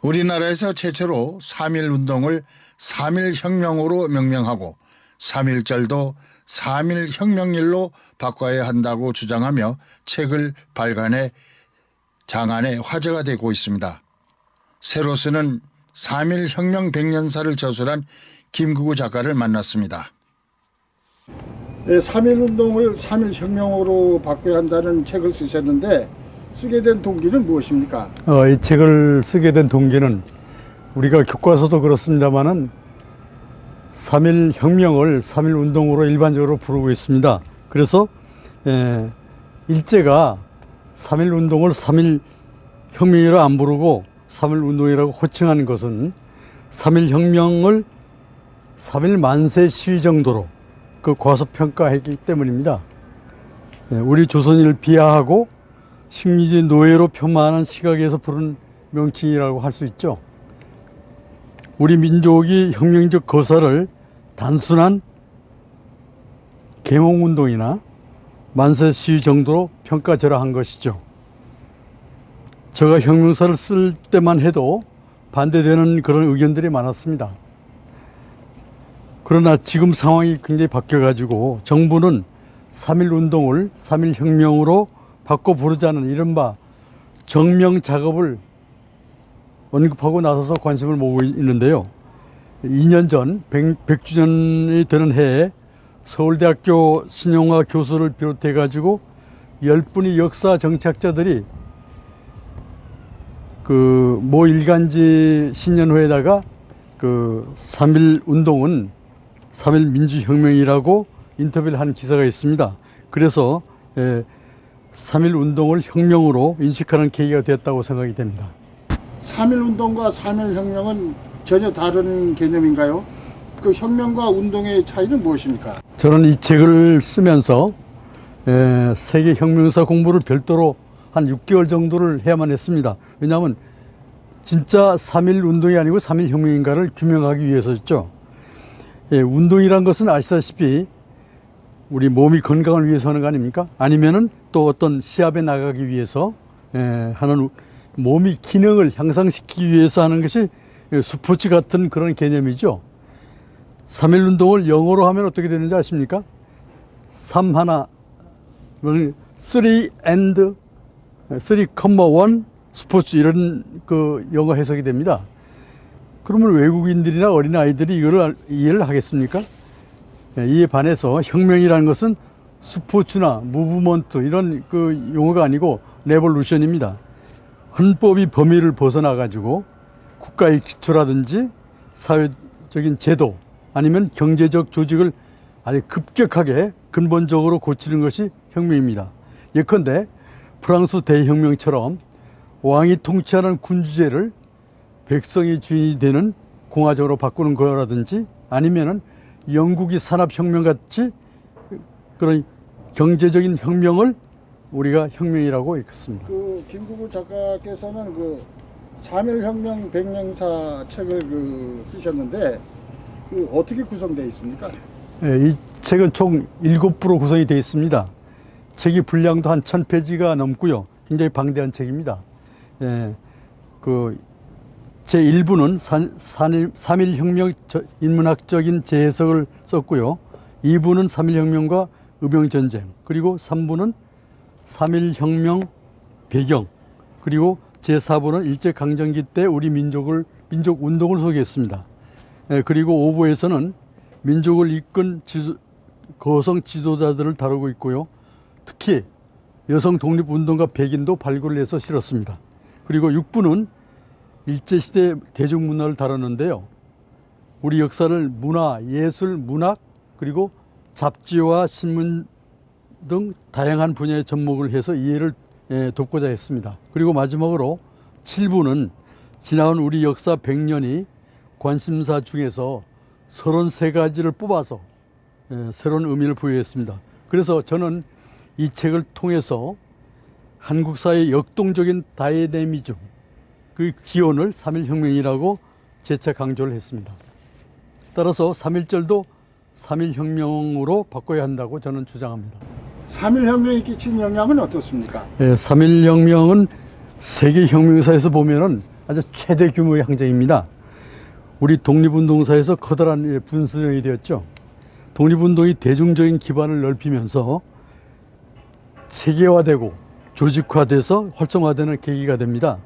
우리나라에서 최초로 3.1 운동을 3.1 혁명으로 명명하고 3.1절도 3.1 혁명일로 바꿔야 한다고 주장하며 책을 발간해 장안의 화제가 되고 있습니다. 새로 쓰는 3.1 혁명 100년사를 저술한 김구구 작가를 만났습니다. 네, 3.1 운동을 3.1 혁명으로 바꿔야 한다는 책을 쓰셨는데 쓰게 된 동기는 무엇입니까? 이 책을 쓰게 된 동기는 우리가 교과서도 그렇습니다만은 3.1 혁명을 3.1 운동으로 일반적으로 부르고 있습니다. 그래서 일제가 3.1 운동을 3.1 혁명이라 안 부르고 3.1 운동이라고 호칭하는 것은 3.1 혁명을 3.1 만세 시위 정도로 그 과소평가했기 때문입니다. 우리 조선인을 비하하고 식민지 노예로 폄하하는 시각에서 부른 명칭이라고 할 수 있죠. 우리 민족이 혁명적 거사를 단순한 계몽운동이나 만세 시위 정도로 평가절하한 것이죠. 제가 혁명사를 쓸 때만 해도 반대되는 그런 의견들이 많았습니다. 그러나 지금 상황이 굉장히 바뀌어가지고 정부는 3.1 운동을 3.1 혁명으로 바꿔 부르자는 이른바 정명 작업을 언급하고 나서서 관심을 모으고 있는데요. 2년 전 100주년이 되는 해에 서울대학교 신용화 교수를 비롯해 가지고 10분의 역사 정치학자들이 그 모 일간지 신년회에다가 그 3.1 운동은 3.1 민주혁명이라고 인터뷰를 한 기사가 있습니다. 그래서 3.1 운동을 혁명으로 인식하는 계기가 됐다고 생각이 됩니다. 3.1 운동과 3.1 혁명은 전혀 다른 개념인가요? 그 혁명과 운동의 차이는 무엇입니까? 저는 이 책을 쓰면서 세계 혁명사 공부를 별도로 한 6개월 정도를 해야만 했습니다. 왜냐하면 진짜 3.1 운동이 아니고 3.1 혁명인가를 규명하기 위해서였죠. 운동이란 것은 아시다시피 우리 몸이 건강을 위해서 하는 거 아닙니까? 아니면은 또 어떤 시합에 나가기 위해서 하는 몸이 기능을 향상시키기 위해서 하는 것이 스포츠 같은 그런 개념이죠. 3.1 운동을 영어로 하면 어떻게 되는지 아십니까? 3 하나, 3 and 3,1 스포츠 이런 그 영어 해석이 됩니다. 그러면 외국인들이나 어린아이들이 이거를 이해를 하겠습니까? 이에 반해서 혁명이라는 것은 스포츠나 무브먼트 이런 그 용어가 아니고 레볼루션입니다. 헌법이 범위를 벗어나 가지고 국가의 기초라든지 사회적인 제도 아니면 경제적 조직을 아주 급격하게 근본적으로 고치는 것이 혁명입니다. 예컨대 프랑스 대혁명처럼 왕이 통치하는 군주제를 백성이 주인이 되는 공화정으로 바꾸는 거라든지 아니면은 영국이 산업혁명 같이 그런 경제적인 혁명을 우리가 혁명이라고 읽습니다. 그 김구구 작가께서는 그 3.1 혁명 100년사 책을 쓰셨는데 그 어떻게 구성되어 있습니까? 이 책은 총 7부로 구성이 되어 있습니다. 책이 분량도 한 1000페이지가 넘고요. 굉장히 방대한 책입니다. 그 제1부는 3.1 혁명 인문학적인 재해석을 썼고요. 2부는 3.1 혁명과 의병전쟁, 그리고 3부는 3.1 혁명 배경, 그리고 제4부는 일제강점기 때 우리 민족 운동을 소개했습니다. 그리고 5부에서는 민족을 이끈 거성 지도자들을 다루고 있고요. 특히 여성 독립운동가 백인도 발굴을 해서 실었습니다. 그리고 6부는 일제시대 대중문화를 다뤘는데요. 우리 역사를 문화, 예술, 문학, 그리고 잡지와 신문 등 다양한 분야에 접목을 해서 이해를 돕고자 했습니다. 그리고 마지막으로 7부는 지나온 우리 역사 100년이 관심사 중에서 33가지를 뽑아서 새로운 의미를 부여했습니다. 그래서 저는 이 책을 통해서 한국 사회의 역동적인 다이내미즘, 그 기원을 3.1 혁명이라고 재차 강조를 했습니다. 따라서 3.1절도 3.1 혁명으로 바꿔야 한다고 저는 주장합니다. 3.1 혁명이 끼친 영향은 어떻습니까? 3.1 혁명은 세계 혁명사에서 보면은 아주 최대 규모의 항쟁입니다. 우리 독립운동사에서 커다란 분수령이 되었죠. 독립운동이 대중적인 기반을 넓히면서 체계화되고 조직화돼서 활성화되는 계기가 됩니다.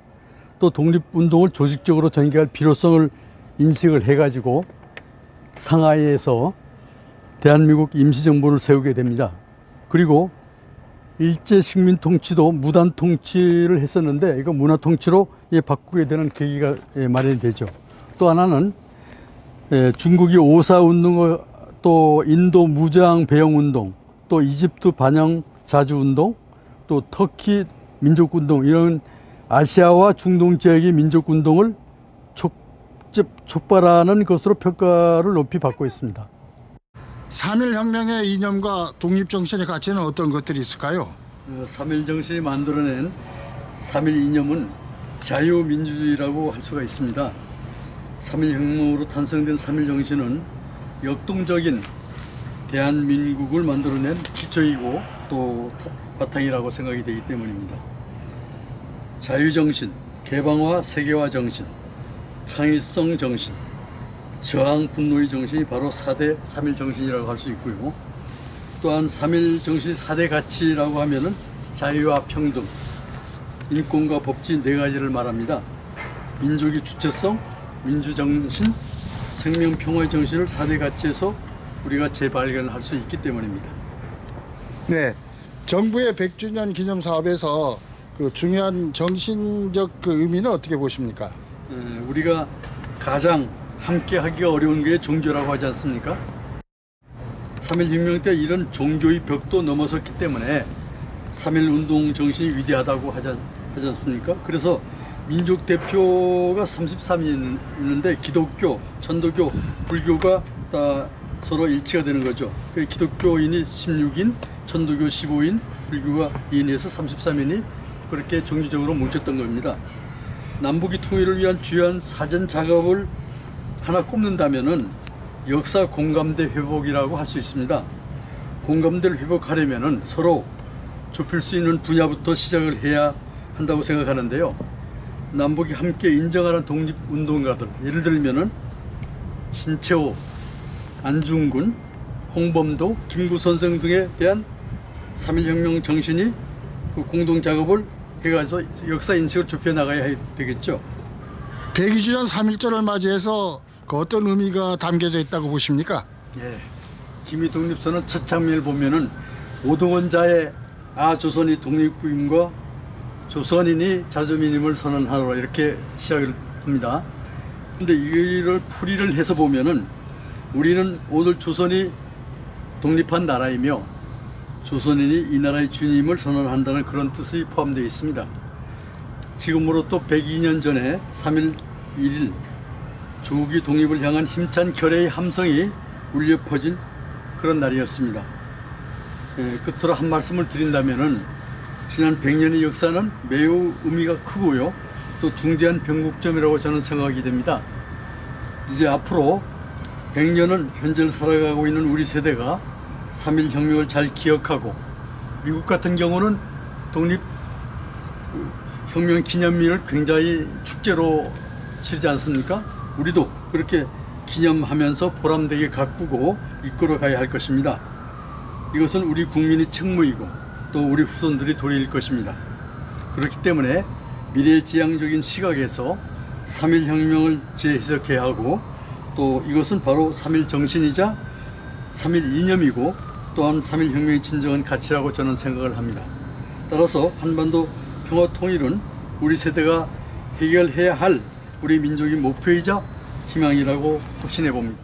또 독립운동을 조직적으로 전개할 필요성을 인식을 해가지고 상하이에서 대한민국 임시정부를 세우게 됩니다. 그리고 일제 식민 통치도 무단 통치를 했었는데 이거 문화 통치로 바꾸게 되는 계기가 마련이 되죠. 또 하나는 중국이 오사운동, 또 인도 무장 배영운동, 또 이집트 반영 자주운동, 또 터키 민족운동, 이런 아시아와 중동 지역의 민족운동을 촉발하는 것으로 평가를 높이 받고 있습니다. 3.1혁명의 이념과 독립정신의 가치는 어떤 것들이 있을까요? 3.1 정신이 만들어낸 3.1 이념은 자유민주주의라고 할 수가 있습니다. 3.1 혁명으로 탄생된 3.1 정신은 역동적인 대한민국을 만들어낸 기초이고 또 바탕이라고 생각이 되기 때문입니다. 자유정신, 개방화, 세계화 정신, 창의성 정신, 저항 분노의 정신이 바로 4대 3.1 정신이라고 할 수 있고요. 또한 3.1 정신의 4대 가치라고 하면은 자유와 평등, 인권과 법치 4가지를 말합니다. 민족의 주체성, 민주정신, 생명평화의 정신을 4대 가치에서 우리가 재발견할 수 있기 때문입니다. 네. 정부의 100주년 기념 사업에서 그 중요한 정신적 그 의미는 어떻게 보십니까? 우리가 가장 함께 하기가 어려운 게 종교라고 하지 않습니까? 3.1 혁명 때 이런 종교의 벽도 넘어섰기 때문에 3.1 운동 정신이 위대하다고 하지 않습니까? 그래서 민족 대표가 33인 있는데 기독교, 천도교, 불교가 다 서로 일치가 되는 거죠. 기독교인이 16인, 천도교 15인, 불교가 2인에서 33인이 그렇게 정기적으로 뭉쳤던 겁니다. 남북이 통일을 위한 주요한 사전 작업을 하나 꼽는다면은 역사 공감대 회복이라고 할 수 있습니다. 공감대를 회복하려면은 서로 좁힐 수 있는 분야부터 시작을 해야 한다고 생각하는데요. 남북이 함께 인정하는 독립운동가들, 예를 들면은 신채호, 안중근, 홍범도, 김구 선생 등에 대한 3.1 혁명 정신이 그 공동 작업을 해가지고 역사 인식을 좁혀 나가야 되겠죠. 102주년 3.1절을 맞이해서 그 어떤 의미가 담겨져 있다고 보십니까? 예, 김희 독립선언 첫 장면을 보면은 오동원자의 조선이 독립구임과 조선인이 자주민임을 선언하라 이렇게 시작을 합니다. 근데 이를 풀이를 해서 보면은 우리는 오늘 조선이 독립한 나라이며 조선인이 이 나라의 주님을 선언한다는 그런 뜻이 포함되어 있습니다. 지금으로부터 102년 전에 3일 1일 조국이 독립을 향한 힘찬 결의의 함성이 울려 퍼진 그런 날이었습니다. 끝으로 한 말씀을 드린다면은 지난 100년의 역사는 매우 의미가 크고요. 또 중대한 변곡점이라고 저는 생각이 됩니다. 이제 앞으로 100년은 현재를 살아가고 있는 우리 세대가 3.1 혁명을 잘 기억하고, 미국 같은 경우는 독립혁명 기념일을 굉장히 축제로 치르지 않습니까? 우리도 그렇게 기념하면서 보람되게 가꾸고 이끌어 가야 할 것입니다. 이것은 우리 국민의 책무이고 또 우리 후손들이 도리일 것입니다. 그렇기 때문에 미래지향적인 시각에서 3.1 혁명을 재해석해야 하고, 또 이것은 바로 3.1 정신이자 3.1 이념이고 또한 3.1 혁명의 진정한 가치라고 저는 생각을 합니다. 따라서 한반도 평화 통일은 우리 세대가 해결해야 할 우리 민족의 목표이자 희망이라고 확신해 봅니다.